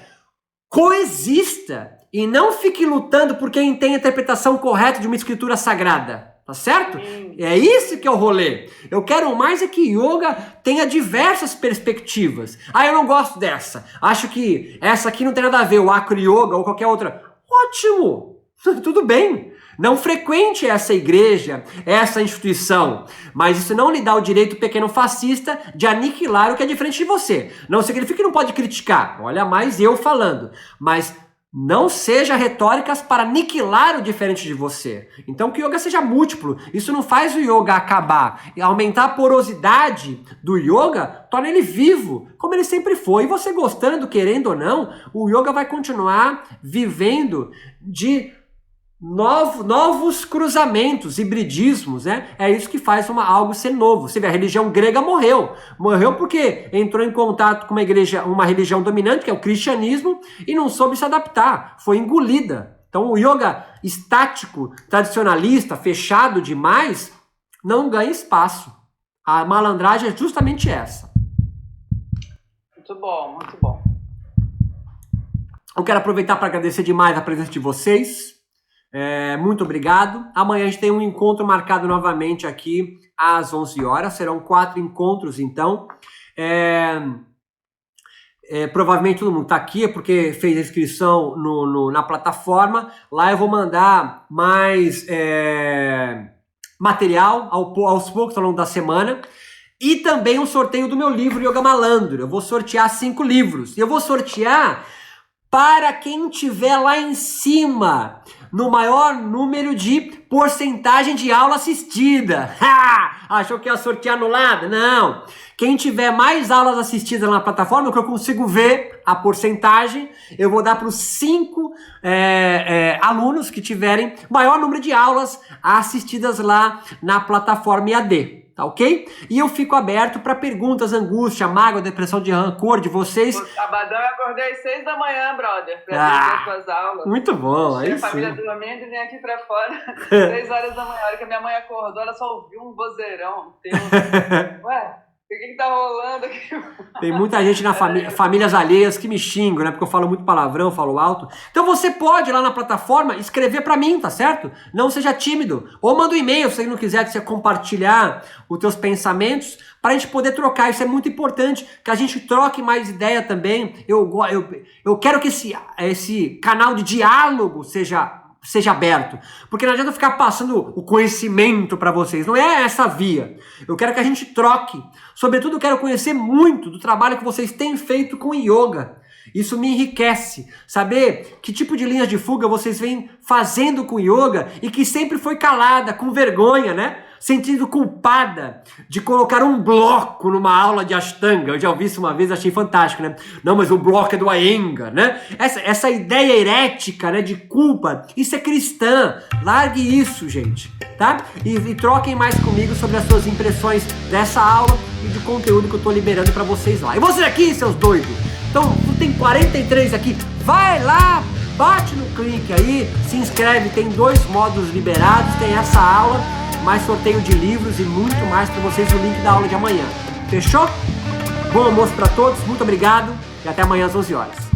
Speaker 1: coexista e não fique lutando por quem tem a interpretação correta de uma escritura sagrada. Tá certo? É isso que é o rolê. Eu quero mais é que yoga tenha diversas perspectivas. Ah, eu não gosto dessa. Acho que essa aqui não tem nada a ver, o acro yoga ou qualquer outra. Ótimo! Tudo bem. Não frequente essa igreja, essa instituição. Mas isso não lhe dá o direito pequeno fascista de aniquilar o que é diferente de você. Não significa que não pode criticar. Olha, mais eu falando. Mas não seja retóricas para aniquilar o diferente de você. Então que o yoga seja múltiplo. Isso não faz o yoga acabar. E aumentar a porosidade do yoga torna ele vivo, como ele sempre foi. E você gostando, querendo ou não, o yoga vai continuar vivendo de novos cruzamentos, hibridismos, né? É isso que faz algo ser novo. Você vê, a religião grega morreu. Morreu porque entrou em contato com uma religião dominante, que é o cristianismo, e não soube se adaptar. Foi engolida. Então o yoga estático, tradicionalista, fechado demais, não ganha espaço. A malandragem é justamente essa.
Speaker 4: Muito bom, muito bom.
Speaker 1: Eu quero aproveitar para agradecer demais a presença de vocês. Muito obrigado. Amanhã a gente tem um encontro marcado novamente aqui às 11 horas. Serão 4 encontros, então. Provavelmente todo mundo está aqui porque fez a inscrição na plataforma. Lá eu vou mandar mais material aos poucos ao longo da semana. E também um sorteio do meu livro Yoga Malandro. Eu vou sortear 5 livros. E eu vou sortear para quem tiver lá em cima, no maior número de porcentagem de aula assistida. Achou que ia sortear no lado? Não. Quem tiver mais aulas assistidas na plataforma, que eu consigo ver a porcentagem, eu vou dar para os 5 alunos que tiverem maior número de aulas assistidas lá na plataforma EAD. Tá ok? E eu fico aberto para perguntas, angústia, mágoa, depressão, de rancor de vocês.
Speaker 4: Sabadão eu acordei às 6 da manhã, brother, para ver suas aulas.
Speaker 1: Muito bom, aí
Speaker 4: sim. A família dormindo e vem aqui para fora 6 horas da manhã. A hora que a minha mãe acordou, ela só ouviu um vozeirão. Ué, o que tá rolando aqui?
Speaker 1: Tem muita gente na famílias alheias que me xingam, né? Porque eu falo muito palavrão, falo alto. Então você pode lá na plataforma escrever pra mim, tá certo? Não seja tímido. Ou manda um e-mail se você não quiser que você compartilhar os teus pensamentos pra gente poder trocar. Isso é muito importante, que a gente troque mais ideia também. Eu quero que esse canal de diálogo seja aberto, porque não adianta ficar passando o conhecimento para vocês, não é essa via. Eu quero que a gente troque, sobretudo eu quero conhecer muito do trabalho que vocês têm feito com yoga. Isso me enriquece, saber que tipo de linhas de fuga vocês vêm fazendo com yoga e que sempre foi calada, com vergonha, né? Sentindo culpada de colocar um bloco numa aula de Ashtanga. Eu já ouvi isso uma vez, achei fantástico, né? Não, mas o bloco é do Iyengar, né? Essa ideia herética, né, de culpa, isso é cristã. Largue isso, gente, tá? E troquem mais comigo sobre as suas impressões dessa aula e do conteúdo que eu tô liberando pra vocês lá. E vocês aqui, seus doidos? Então, tem 43 aqui. Vai lá, bate no clique aí, se inscreve. Tem 2 módulos liberados, tem essa aula, mais sorteio de livros e muito mais para vocês no link da aula de amanhã. Fechou? Bom almoço para todos, muito obrigado e até amanhã às 11 horas.